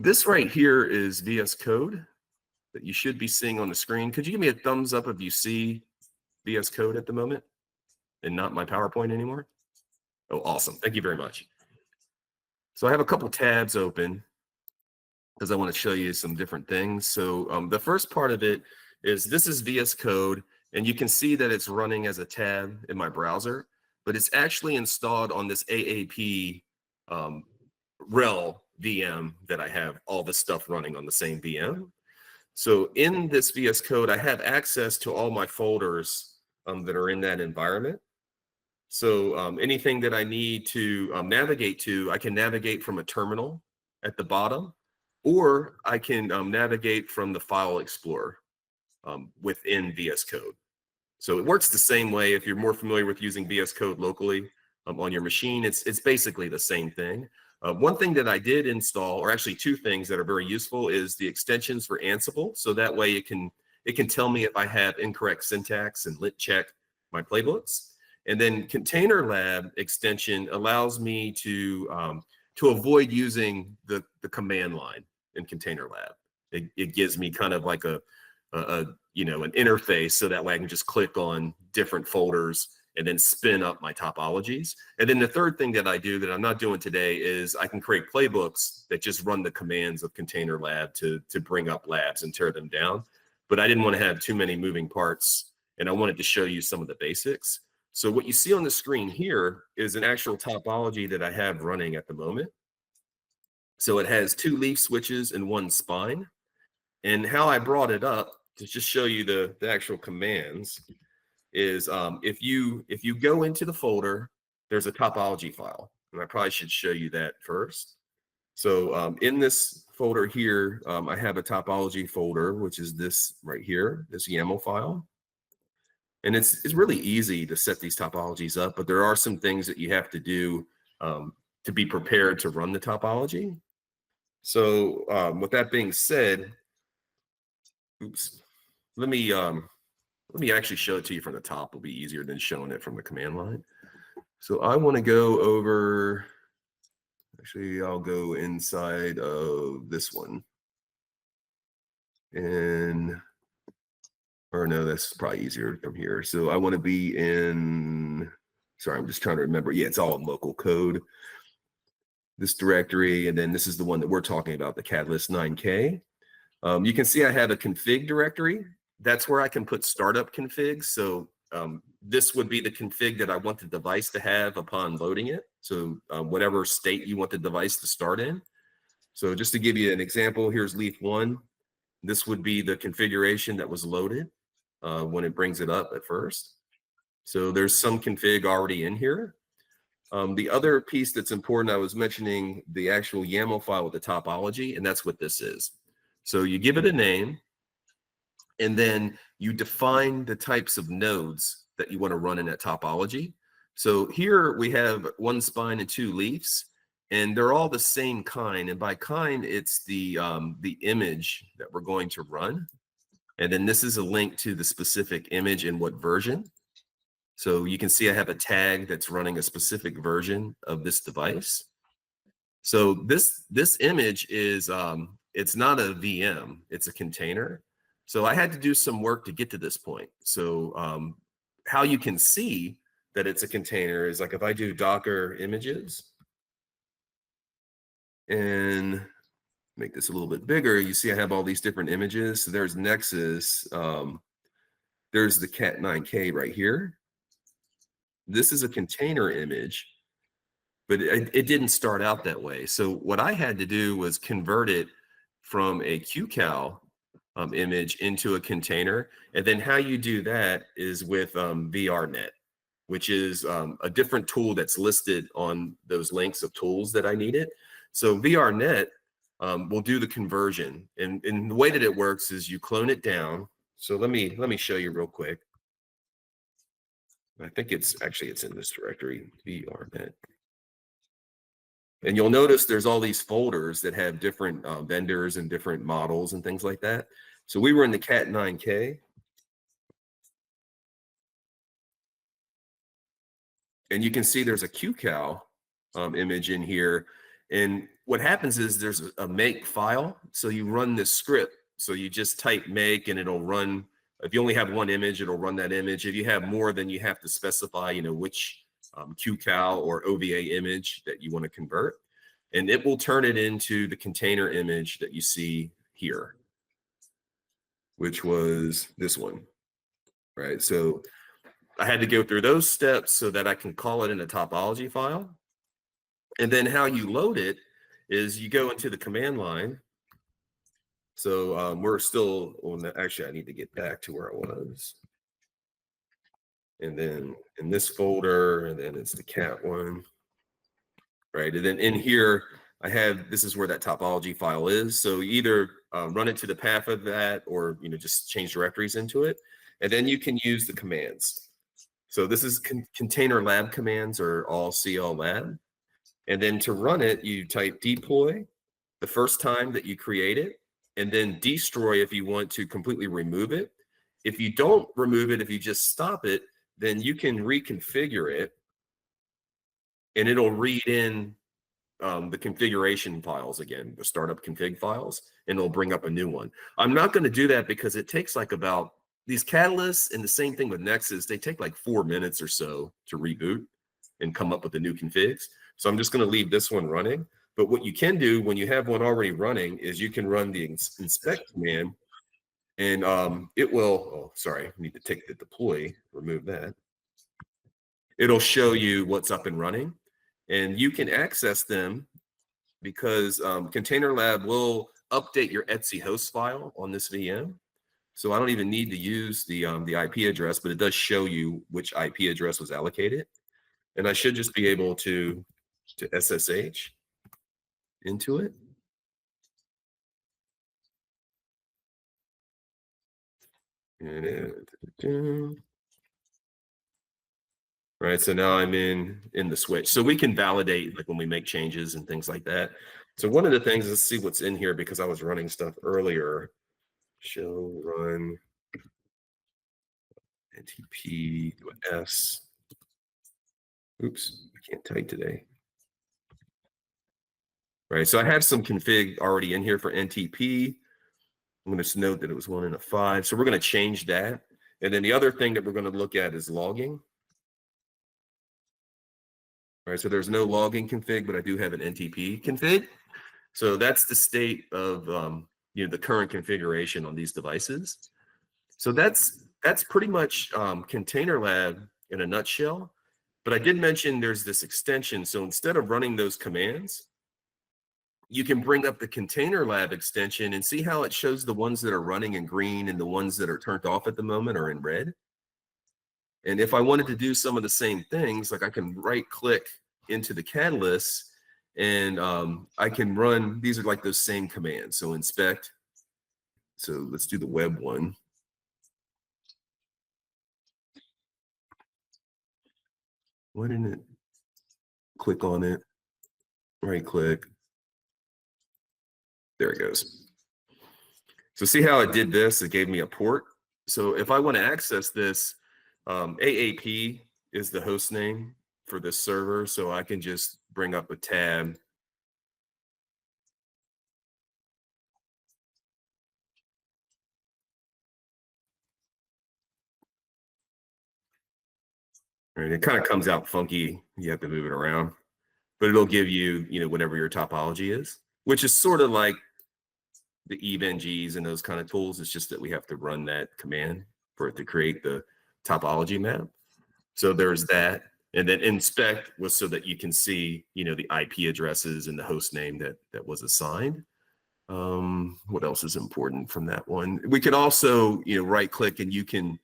This right here is VS Code that you should be seeing on the screen. Could you give me a thumbs up if you see VS Code at the moment and not my PowerPoint anymore? Oh, awesome. Thank you very much. So I have a couple tabs open because I want to show you some different things. So the first part of it is this is VS Code, and you can see that it's running as a tab in my browser, but it's actually installed on this AAP rel VM that I have all this stuff running on the same VM. So in this VS Code, I have access to all my folders that are in that environment. So anything that I need to navigate to, I can navigate from a terminal at the bottom, or I can navigate from the File Explorer within VS Code. So it works the same way. If you're more familiar with using VS Code locally on your machine, it's basically the same thing. One thing that I did install, or actually two things that are very useful, is the extensions for Ansible. So that way it can tell me if I have incorrect syntax and lit check my playbooks. And then containerlab extension allows me to avoid using the command line in containerlab. It gives me kind of like an interface, so that way I can just click on different folders and then spin up my topologies. And then the third thing that I do that I'm not doing today is I can create playbooks that just run the commands of containerlab to bring up labs and tear them down. But I didn't want to have too many moving parts, and I wanted to show you some of the basics. So what you see on the screen here is an actual topology that I have running at the moment. So it has 2 leaf switches and 1 spine. And how I brought it up to just show you the actual commands is if you go into the folder, there's a topology file. And I probably should show you that first. So in this folder here, I have a topology folder, which is this right here, this YAML file. And it's really easy to set these topologies up, but there are some things that you have to do to be prepared to run the topology. So with that being said, let me actually show it to you from the top. It'll be easier than showing it from the command line. So I want to go over, actually, I'll go inside of this one. And, or no, that's probably easier from here. So I want to be in, sorry, I'm just trying to remember. Yeah, it's all in local code. This directory, and then this is the one that we're talking about, the Catalyst 9K. You can see I have a config directory. That's where I can put startup configs. So this would be the config that I want the device to have upon loading it. So whatever state you want the device to start in. So just to give you an example, here's leaf 1. This would be the configuration that was loaded when it brings it up at first. So there's some config already in here. The other piece that's important, I was mentioning the actual YAML file with the topology, and that's what this is. So you give it a name, and then you define the types of nodes that you want to run in that topology. So here we have 1 spine and 2 leaves, and they're all the same kind. And by kind, it's the image that we're going to run. And then this is a link to the specific image and what version. So you can see I have a tag that's running a specific version of this device. So this image is, it's not a VM, it's a container. So I had to do some work to get to this point. So how you can see that it's a container is like if I do Docker images and make this a little bit bigger, you see I have all these different images. So there's Nexus, there's the Cat9K right here. This is a container image, but it didn't start out that way. So what I had to do was convert it from a QCal image into a container. And then how you do that is with VRNet, which is a different tool that's listed on those links of tools that I needed. So VRNet will do the conversion. And the way that it works is you clone it down. So let me show you real quick. I think it's in this directory, VRNet. And you'll notice there's all these folders that have different vendors and different models and things like that. So we were in the Cat9K. And you can see there's a QCal image in here. And what happens is there's a make file. So you run this script. So you just type make and it'll run. If you only have one image, it'll run that image. If you have more, then you have to specify, which QCal or OVA image that you want to convert. And it will turn it into the container image that you see here, which was this one, right? So I had to go through those steps so that I can call it in a topology file. And then how you load it is you go into the command line. So we're still on the, actually, I need to get back to where I was. And then in this folder, and then it's the cat one, right? And then in here, I have, this is where that topology file is. So you either run it to the path of that or, just change directories into it. And then you can use the commands. So this is container lab commands or all CL lab. And then to run it, you type deploy the first time that you create it, and then destroy if you want to completely remove it. If you don't remove it, if you just stop it, then you can reconfigure it and it'll read in the configuration files again, the startup config files, and it'll bring up a new one. I'm not going to do that because it takes like about these catalysts, and the same thing with Nexus, they take like 4 minutes or so to reboot and come up with the new configs. So I'm just going to leave this one running. But what you can do when you have one already running is you can run the inspect command, and it will, oh, sorry, I need to take the deploy, remove that. It'll show you what's up and running, and you can access them because containerlab will update your Etsy host file on this VM. So I don't even need to use the IP address, but it does show you which IP address was allocated. And I should just be able to SSH into it. Right, so now I'm in the switch. So we can validate like when we make changes and things like that. So one of the things, let's see what's in here because I was running stuff earlier. Show run NTP do an S. Oops, I can't type today. Right, so I have some config already in here for NTP. I'm going to note that it was 1 and a 5. So we're going to change that. And then the other thing that we're going to look at is logging. All right, so there's no logging config, but I do have an NTP config. So that's the state of the current configuration on these devices. So that's pretty much containerlab in a nutshell. But I did mention there's this extension. So instead of running those commands, you can bring up the containerlab extension and see how it shows the ones that are running in green and the ones that are turned off at the moment are in red. And if I wanted to do some of the same things, like I can right click into the catalyst and I can run, these are like those same commands. So inspect. So let's do the web one. Why didn't it click on it? Right click. There it goes. So see how it did this? It gave me a port. So if I want to access this, AAP is the host name for this server. So I can just bring up a tab. Right, it kind of comes out funky. You have to move it around, but it'll give you, whatever your topology is, which is sort of like the evngs and those kind of tools. It's just that we have to run that command for it to create the topology map. So there's that. And then inspect was so that you can see, the IP addresses and the host name that was assigned. What else is important from that one? We could also, right click and you can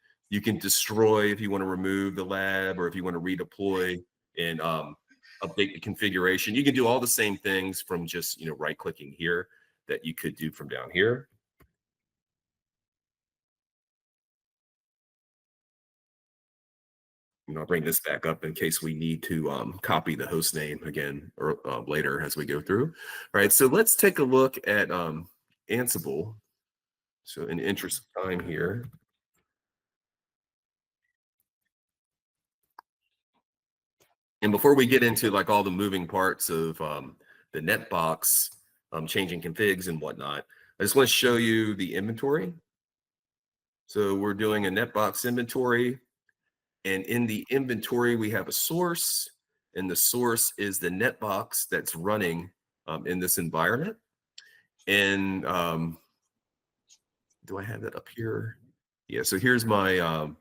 destroy if you want to remove the lab or if you want to redeploy and update the configuration. You can do all the same things from just, right clicking here that you could do from down here. I'll bring this back up in case we need to copy the host name again or later as we go through. All right, so let's take a look at Ansible. So in the interest of time here. And before we get into like all the moving parts of the Netbox, changing configs and whatnot. I just want to show you the inventory. So we're doing a Netbox inventory, and in the inventory, we have a source, and the source is the Netbox that's running in this environment. And do I have that up here? Yeah, so here's my, let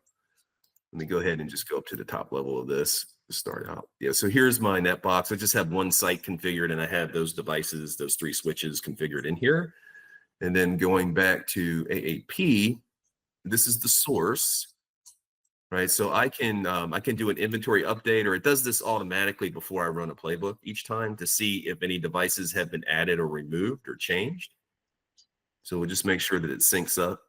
me go ahead and just go up to the top level of this to start out. Yeah, so here's my Netbox. I just have one site configured, and I have those devices, those 3 switches configured in here. And then going back to AAP, this is the source, right? So I can do an inventory update, or it does this automatically before I run a playbook each time to see if any devices have been added or removed or changed. So we'll just make sure that it syncs up.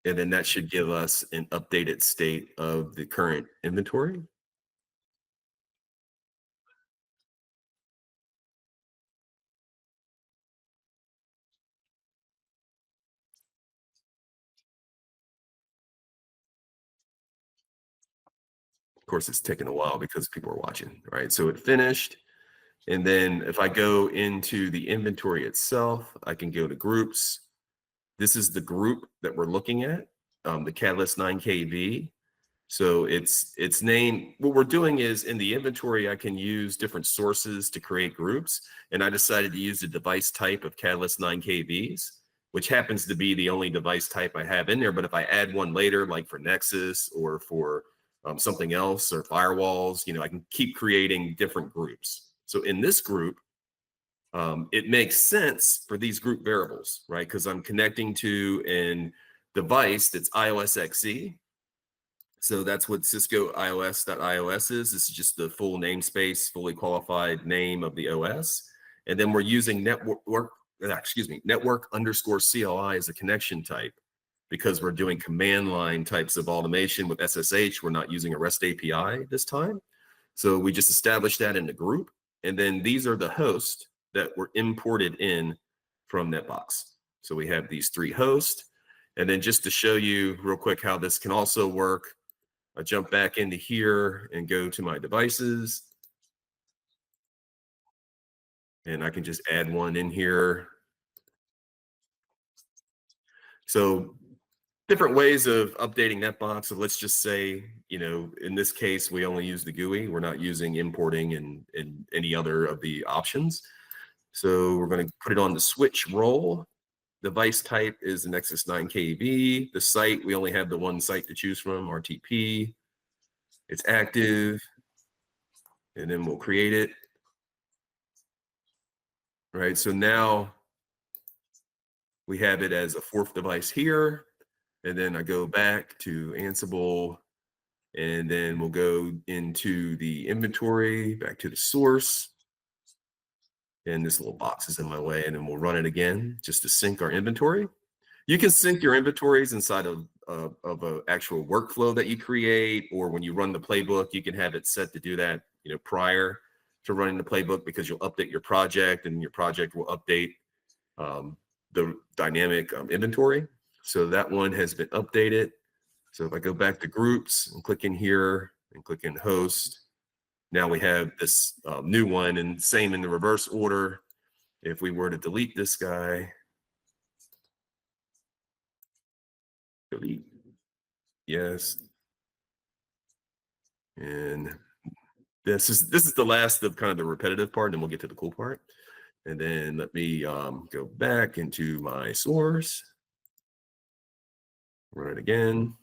And then that should give us an updated state of the current inventory. Of course, it's taking a while because people are watching, right? So it finished. And then if I go into the inventory itself, I can go to groups. This is the group that we're looking at, the Catalyst 9KV. So it's named, what we're doing is in the inventory, I can use different sources to create groups. And I decided to use the device type of Catalyst 9KVs, which happens to be the only device type I have in there. But if I add one later, like for Nexus or for something else or firewalls, I can keep creating different groups. So in this group, it makes sense for these group variables, right? Because I'm connecting to a device that's iOS XE. So that's what Cisco iOS.ios is. This is just the full namespace, fully qualified name of the OS. And then we're using network underscore CLI as a connection type because we're doing command line types of automation with SSH. We're not using a REST API this time. So we just established that in the group. And then these are the hosts that were imported in from Netbox. So we have these 3 hosts. And then just to show you real quick how this can also work, I jump back into here and go to my devices. And I can just add one in here. So different ways of updating Netbox. So let's just say, in this case, we only use the GUI. We're not using importing and any other of the options. So we're going to put it on the switch role. Device type is the Nexus 9KV. The site, we only have the one site to choose from, RTP. It's active. And then we'll create it. Right, so now we have it as a 4th device here. And then I go back to Ansible, and then we'll go into the inventory, back to the source. And this little box is in my way, and then we'll run it again just to sync our inventory. You can sync your inventories inside of an actual workflow that you create, or when you run the playbook, you can have it set to do that, prior to running the playbook, because you'll update your project and your project will update the dynamic inventory. So that one has been updated. So if I go back to groups and click in here and click in host, now we have this new one, and same in the reverse order. If we were to delete this guy, delete, yes. And this is the last of kind of the repetitive part, and we'll get to the cool part. And then let me go back into my source, run it again.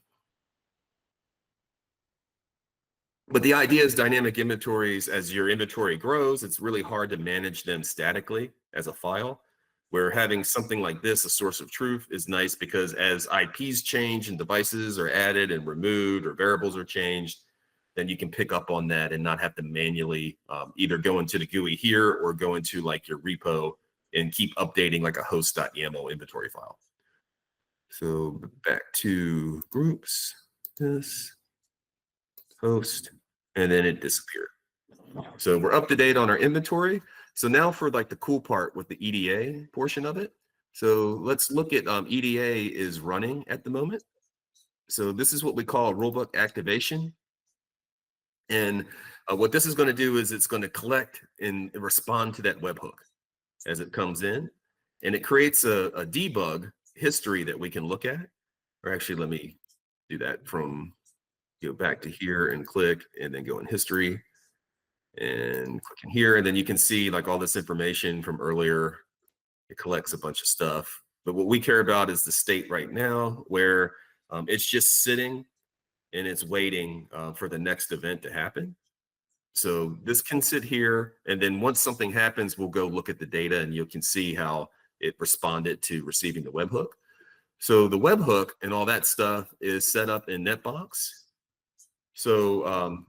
But the idea is dynamic inventories, as your inventory grows, it's really hard to manage them statically as a file. Where having something like this, a source of truth, is nice because as IPs change and devices are added and removed or variables are changed, then you can pick up on that and not have to manually either go into the GUI here or go into like your repo and keep updating like a host.yaml inventory file. So back to groups, this host, and then it disappeared. So we're up to date on our inventory. So now for like the cool part with the EDA portion of it. So let's look at EDA is running at the moment. So this is what we call rulebook activation. And what this is going to do is it's going to collect and respond to that webhook as it comes in. And it creates a debug history that we can look at. Or actually, let me do that from go back to here and click and then go in history and click in here. And then you can see like all this information from earlier. It collects a bunch of stuff. But what we care about is the state right now where it's just sitting and it's waiting for the next event to happen. So this can sit here, and then once something happens, we'll go look at the data and you can see how it responded to receiving the webhook. So the webhook and all that stuff is set up in Netbox. So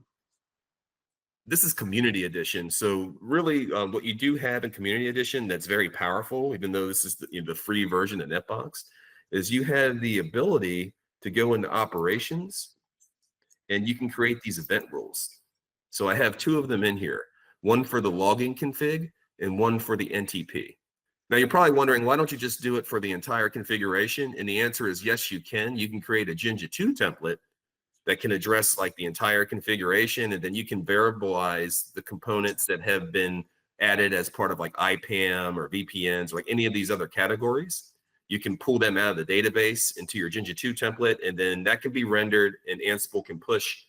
this is Community Edition. So really what you do have in Community Edition that's very powerful, even though this is the free version of Netbox, is you have the ability to go into operations and you can create these event rules. So I have two of them in here, one for the logging config and one for the NTP. Now you're probably wondering, why don't you just do it for the entire configuration? And the answer is yes, you can. You can create a Jinja 2 template that can address like the entire configuration, and then you can variabilize the components that have been added as part of like IPAM or VPNs, or like any of these other categories. You can pull them out of the database into your Jinja 2 template, and then that can be rendered, and Ansible can push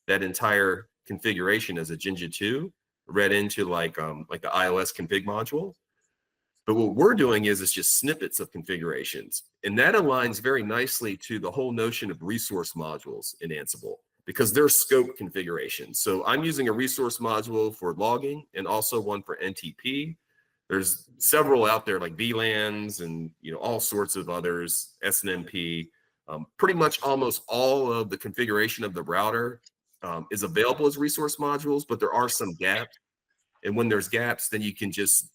that entire configuration as a Jinja 2 read into like the iOS config module. But what we're doing is it's just snippets of configurations. And that aligns very nicely to the whole notion of resource modules in Ansible, because they're scope configurations. So I'm using a resource module for logging and also one for NTP. There's several out there like VLANs and all sorts of others, SNMP. Pretty much almost all of the configuration of the router is available as resource modules, but there are some gaps. And when there's gaps, then you can just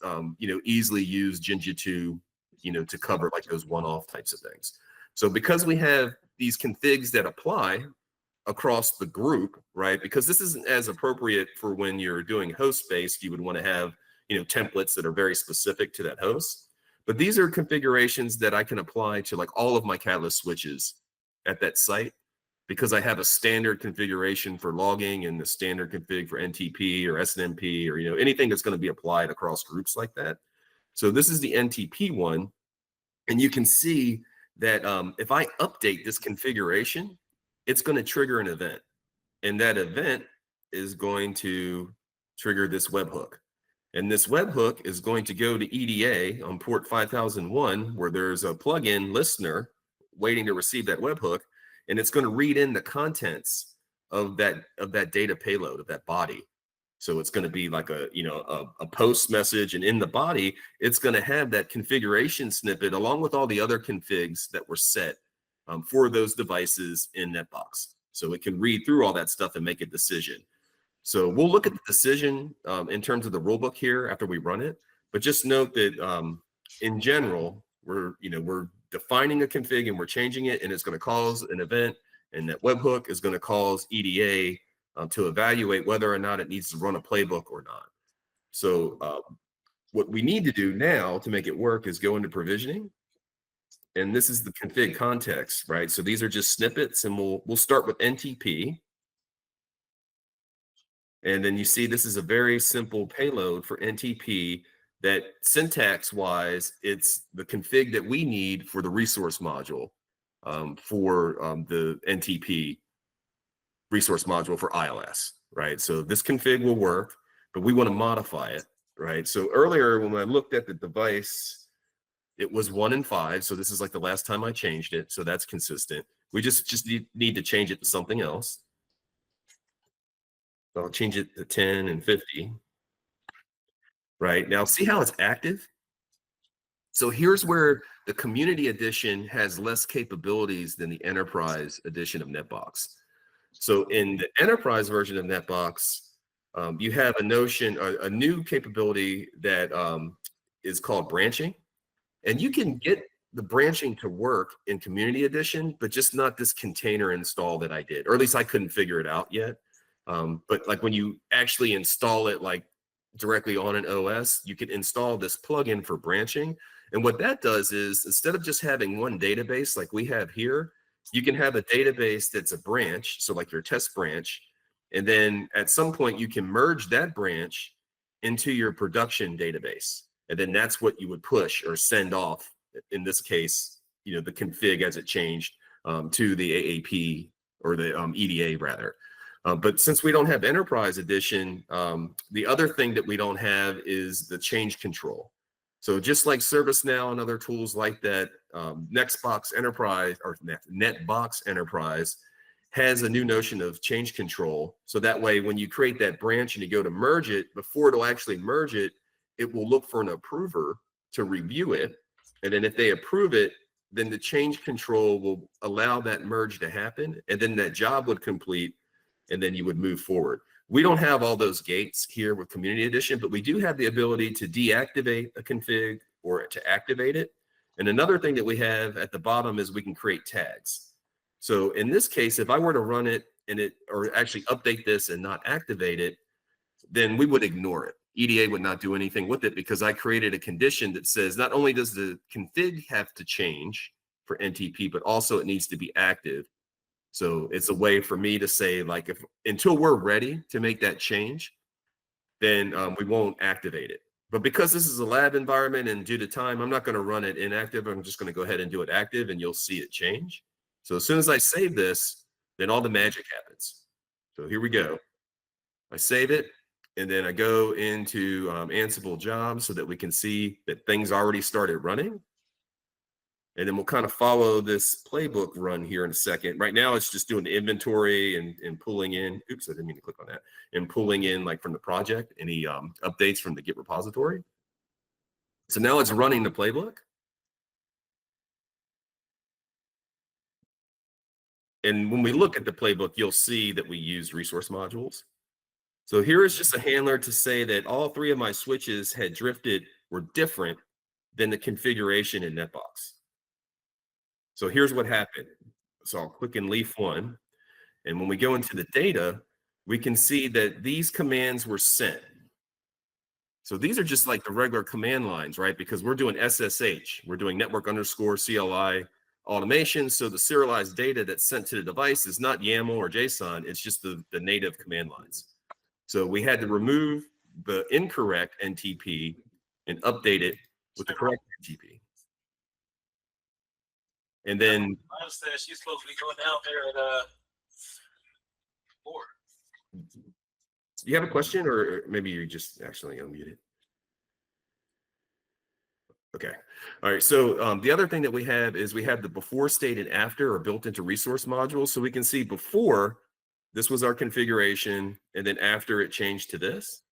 easily use Jinja 2 to cover like those one-off types of things. So because we have these configs that apply across the group, right? Because this isn't as appropriate for when you're doing host-based, you would want to have templates that are very specific to that host. But these are configurations that I can apply to like all of my Catalyst switches at that site, because I have a standard configuration for logging and the standard config for NTP or SNMP or anything that's going to be applied across groups like that. So this is the NTP one, and you can see that if I update this configuration, it's going to trigger an event, and that event is going to trigger this webhook. And this webhook is going to go to EDA on port 5001, where there's a plugin listener waiting to receive that webhook, and it's going to read in the contents of that data payload, of that body. So it's going to be like a post message, and in the body, it's going to have that configuration snippet along with all the other configs that were set for those devices in Netbox. So it can read through all that stuff and make a decision. So we'll look at the decision in terms of the rulebook here after we run it. But just note that in general, we're defining a config and we're changing it, and it's going to cause an event, and that webhook is going to cause EDA to evaluate whether or not it needs to run a playbook or not. So what we need to do now to make it work is go into provisioning, and this is the config context, right? So these are just snippets, and we'll start with NTP. And then you see this is a very simple payload for NTP that syntax-wise, it's the config that we need for the resource module for the NTP resource module for iOS, right? So this config will work, but we want to modify it, right? So earlier when I looked at the device, it was 1 and 5. So this is like the last time I changed it. So that's consistent. We just need to change it to something else. So I'll change it to 10 and 50. Right now, see how it's active? So here's where the Community Edition has less capabilities than the Enterprise Edition of Netbox. So in the Enterprise version of Netbox, you have a new capability that is called branching. And you can get the branching to work in Community Edition, but just not this container install that I did, or at least I couldn't figure it out yet. But like when you actually install it like directly on an OS, you can install this plugin for branching. And what that does is, instead of just having one database like we have here, you can have a database that's a branch, so like your test branch, And then at some point you can merge that branch into your production database. And then that's what you would push or send off, in this case, the config as it changed to the AAP or the EDA rather. But since we don't have Enterprise Edition, the other thing that we don't have is the change control. So just like ServiceNow and other tools like that, Netbox Enterprise or Netbox Enterprise has a new notion of change control. So that way, when you create that branch and you go to merge it, before it'll actually merge it, it will look for an approver to review it. And then if they approve it, then the change control will allow that merge to happen. And then that job would complete, and then you would move forward. We don't have all those gates here with Community Edition, but we do have the ability to deactivate a config or to activate it. And another thing that we have at the bottom is we can create tags. So in this case, if I were to run it or actually update this and not activate it, then we would ignore it. EDA would not do anything with it because I created a condition that says not only does the config have to change for NTP, but also it needs to be active. So it's a way for me to say, like, until we're ready to make that change, then we won't activate it. But because this is a lab environment and due to time, I'm not going to run it inactive. I'm just going to go ahead and do it active, and you'll see it change. So as soon as I save this, then all the magic happens. So here we go. I save it, and then I go into Ansible jobs so that we can see that things already started running. And then we'll kind of follow this playbook run here in a second. Right now, it's just doing the inventory and pulling in. Oops, I didn't mean to click on that. And pulling in, like, from the project, any updates from the Git repository. So now it's running the playbook. And when we look at the playbook, you'll see that we use resource modules. So here is just a handler to say that all 3 of my switches were different than the configuration in Netbox. So here's what happened. So I'll click in leaf 1. And when we go into the data, we can see that these commands were sent. So these are just like the regular command lines, right? Because we're doing SSH. We're doing network_CLI automation. So the serialized data that's sent to the device is not YAML or JSON. It's just the native command lines. So we had to remove the incorrect NTP and update it with the correct NTP. And then she's supposed to be going down there at 4. You have a question, or maybe you just actually unmuted? Okay. All right. So the other thing that we have is we have the before state and after are built into resource modules. So we can see before this was our configuration, and then after it changed to this.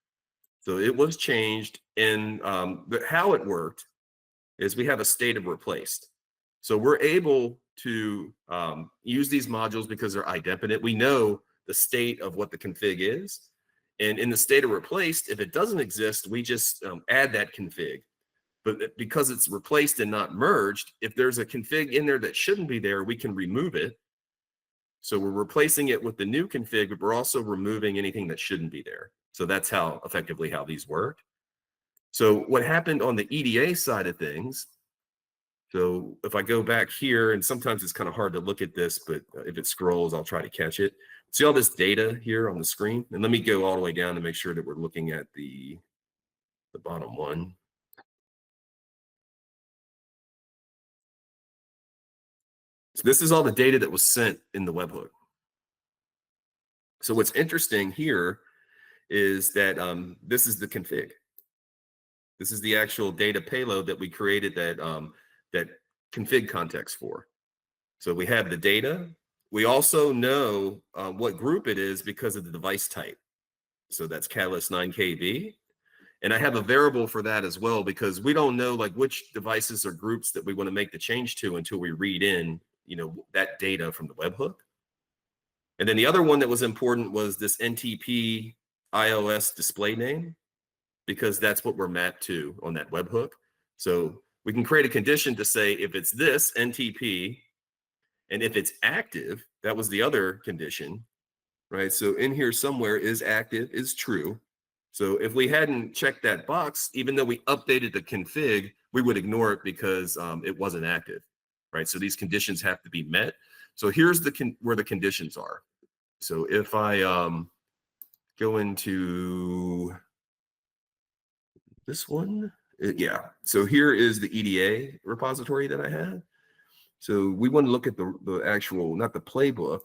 So it was changed, and how it worked is we have a state of replaced. So we're able to use these modules because they're idempotent. We know the state of what the config is. And in the state of replaced, if it doesn't exist, we just add that config. But because it's replaced and not merged, if there's a config in there that shouldn't be there, we can remove it. So we're replacing it with the new config, but we're also removing anything that shouldn't be there. So that's how effectively how these work. So what happened on the EDA side of things, so if I go back here, and sometimes it's kind of hard to look at this, but if it scrolls, I'll try to catch it. See all this data here on the screen? And let me go all the way down to make sure that we're looking at the bottom one. So this is all the data that was sent in the webhook. So what's interesting here is that this is the config. This is the actual data payload that we created that config context for. So we have the data. We also know what group it is because of the device type. So that's Catalyst 9KV. And I have a variable for that as well, because we don't know like which devices or groups that we want to make the change to until we read in, that data from the webhook. And then the other one that was important was this NTP iOS display name, because that's what we're mapped to on that webhook. So we can create a condition to say if it's this NTP, and if it's active, that was the other condition, right? So in here somewhere is active, is true. So if we hadn't checked that box, even though we updated the config, we would ignore it because it wasn't active, right? So these conditions have to be met. So here's where the conditions are. So if I go into this one. Yeah, so here is the EDA repository that I had. So we want to look at the actual, not the playbook.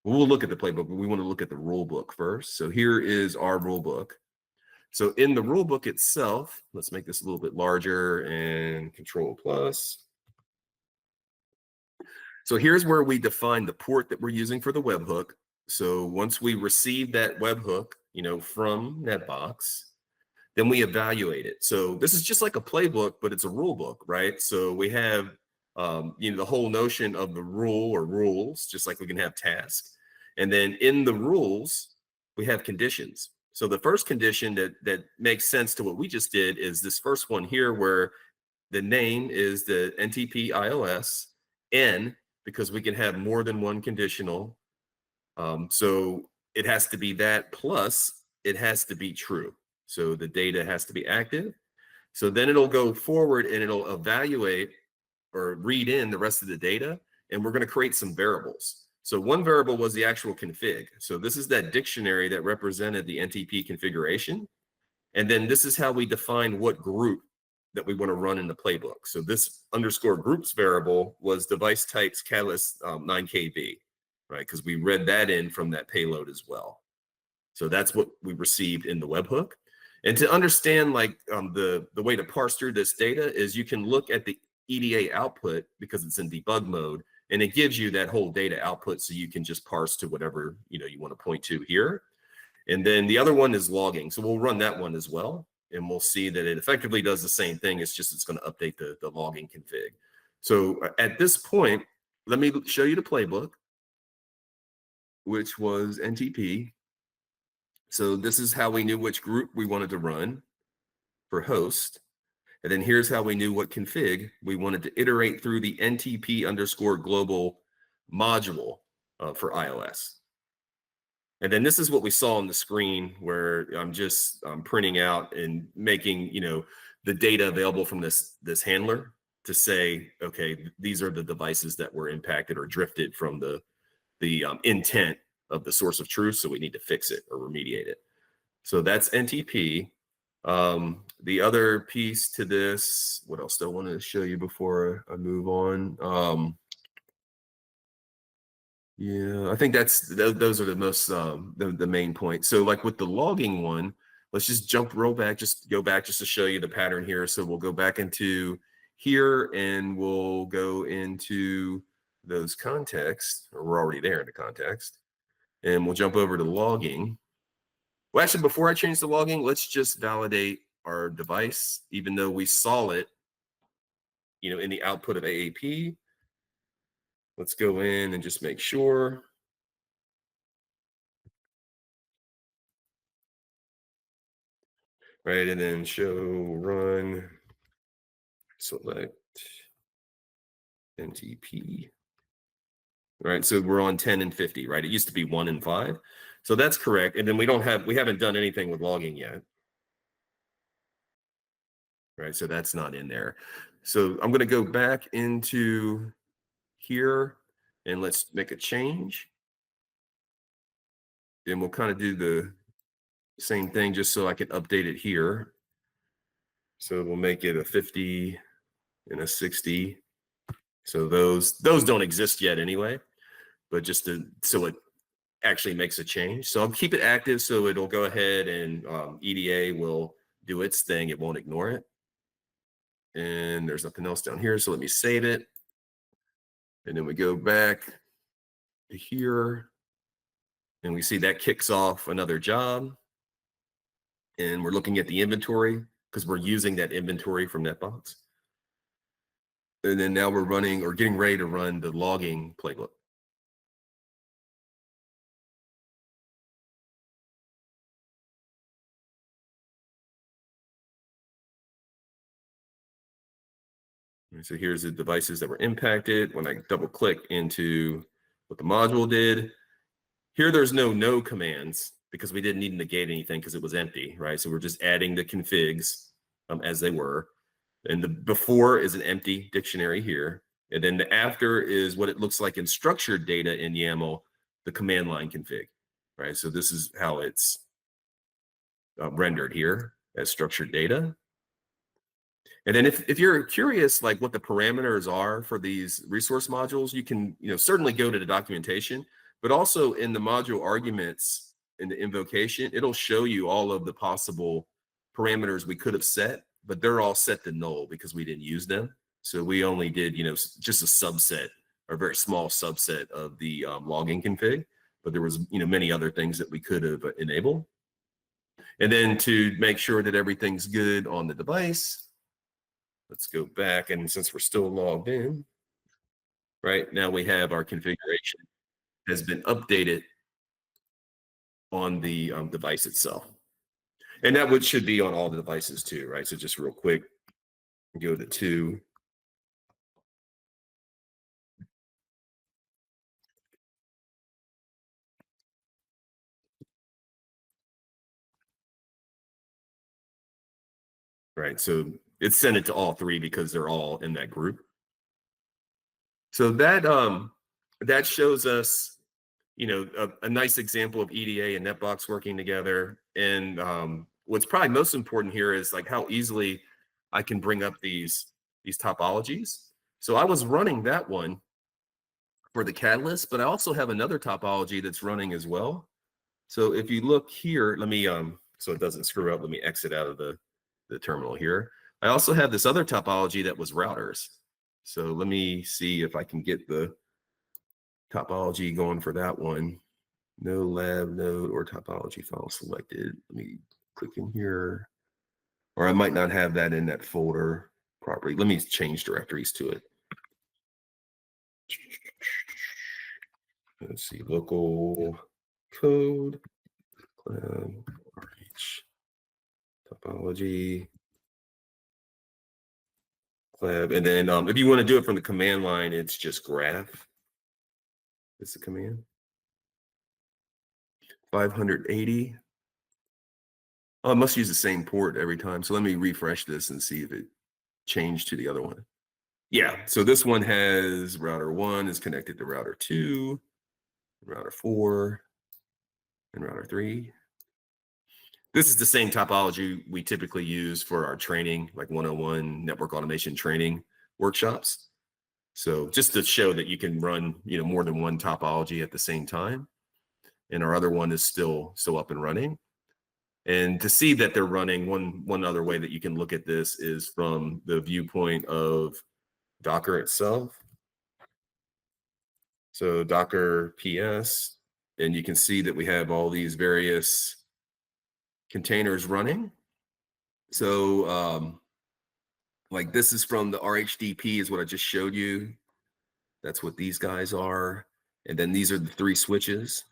We'll look at the playbook, but we want to look at the rule book first. So here is our rule book. So in the rule book itself, let's make this a little bit larger and Control plus. So here's where we define the port that we're using for the webhook. So once we receive that webhook, from Netbox, then we evaluate it. So this is just like a playbook, but it's a rule book, right? So we have, the whole notion of the rule or rules, just like we can have tasks. And then in the rules, we have conditions. So the first condition that makes sense to what we just did is this first one here, where the name is the NTP IOS N, because we can have more than one conditional. So it has to be that, plus it has to be true. So the data has to be active. So then it'll go forward and it'll evaluate or read in the rest of the data. And we're going to create some variables. So one variable was the actual config. So this is that dictionary that represented the NTP configuration. And then this is how we define what group that we want to run in the playbook. So this underscore groups variable was device types catalyst 9KB, right? Because we read that in from that payload as well. So that's what we received in the webhook. And to understand the way to parse through this data is you can look at the EDA output, because it's in debug mode, and it gives you that whole data output, so you can just parse to whatever you want to point to here. And then the other one is logging. So we'll run that one as well, and we'll see that it effectively does the same thing. It's just it's going to update the logging config. So at this point, let me show you the playbook, which was NTP. So this is how we knew which group we wanted to run for host. And then here's how we knew what config we wanted to iterate through the NTP underscore global module for iOS. And then this is what we saw on the screen, where I'm just printing out and making, the data available from this handler to say, okay, these are the devices that were impacted or drifted from the intent of the source of truth. So we need to fix it or remediate it. So that's NTP. The other piece to this, what else do I want to show you before I move on? Yeah, I think those are the most the main points. So like with the logging one, let's just go back just to show you the pattern here. So we'll go back into here and we'll go into those contexts, or we're already there in the context, and we'll jump over to logging. Well, actually, before I change the logging, let's just validate our device, even though we saw it, in the output of AAP. Let's go in and just make sure. Right, and then show run select NTP. All right, so we're on 10 and 50, right? It used to be 1 and 5. So that's correct. And then we haven't done anything with logging yet. Right, so that's not in there. So I'm going to go back into here and let's make a change. And we'll kind of do the same thing just so I can update it here. So we'll make it a 50 and a 60. So those don't exist yet anyway, but just so it actually makes a change. So I'll keep it active, so it'll go ahead and EDA will do its thing. It won't ignore it. And there's nothing else down here, so let me save it. And then we go back to here, and we see that kicks off another job. And we're looking at the inventory because we're using that inventory from Netbox. And then now we're running or getting ready to run the logging playbook. And so here's the devices that were impacted. When I double click into what the module did, here there's no commands because we didn't need to negate anything because it was empty, right? So we're just adding the configs as they were. And the before is an empty dictionary here. And then the after is what it looks like in structured data in YAML, the command line config, right? So this is how it's rendered here as structured data. And then if you're curious, like what the parameters are for these resource modules, you can, certainly go to the documentation, but also in the module arguments in the invocation, it'll show you all of the possible parameters we could have set, but they're all set to null because we didn't use them. So we only did, just a subset or a very small subset of the logging config, but there was, many other things that we could have enabled. And then to make sure that everything's good on the device, let's go back, and since we're still logged in, right now we have our configuration has been updated on the device itself. And that should be on all the devices too, right? So just real quick, go to 2. Right, so it's sent it to all 3 because they're all in that group. So that shows us, a nice example of EDA and Netbox working together. And what's probably most important here is like how easily I can bring up these topologies. So I was running that one for the Catalyst, but I also have another topology that's running as well. So if you look here, let me so it doesn't screw up, let me exit out of the terminal here. I also have this other topology that was routers. So let me see if I can get the topology going for that one. No lab node or topology file selected. Let me click in here, or I might not have that in that folder properly. Let me change directories to it. Let's see, local code, lab, RH, topology, lab, and then if you want to do it from the command line, it's just graph. It's the command. 580. Oh, I must use the same port every time. So let me refresh this and see if it changed to the other one. Yeah, so this one has router 1 is connected to router 2, router 4, and router 3. This is the same topology we typically use for our training, like 101 network automation training workshops. So just to show that you can run, more than one topology at the same time. And our other one is still up and running. And to see that they're running, one other way that you can look at this is from the viewpoint of Docker itself. So Docker PS, and you can see that we have all these various containers running. So like this is from the RHDP is what I just showed you. That's what these guys are. And then these are the 3 switches.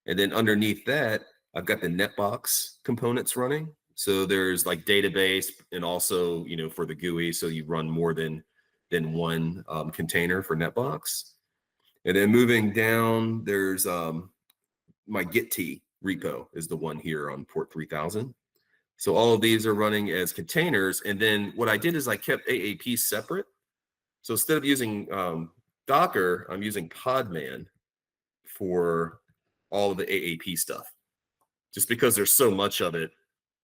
And then underneath that, I've got the Netbox components running. So there's like database and also, for the GUI, so you run more than one container for Netbox. And then moving down, there's my Git repo is the one here on port 3000. So all of these are running as containers. And then what I did is I kept AAP separate. So instead of using Docker, I'm using Podman for all of the AAP stuff, just because there's so much of it,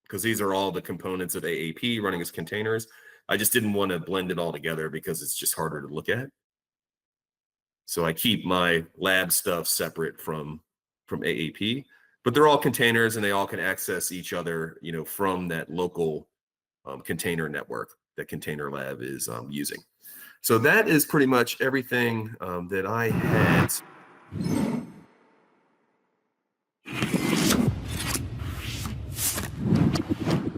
because these are all the components of AAP running as containers. I just didn't want to blend it all together because it's just harder to look at. So I keep my lab stuff separate from AAP, but they're all containers and they all can access each other, from that local container network that containerlab is using. So that is pretty much everything that I had.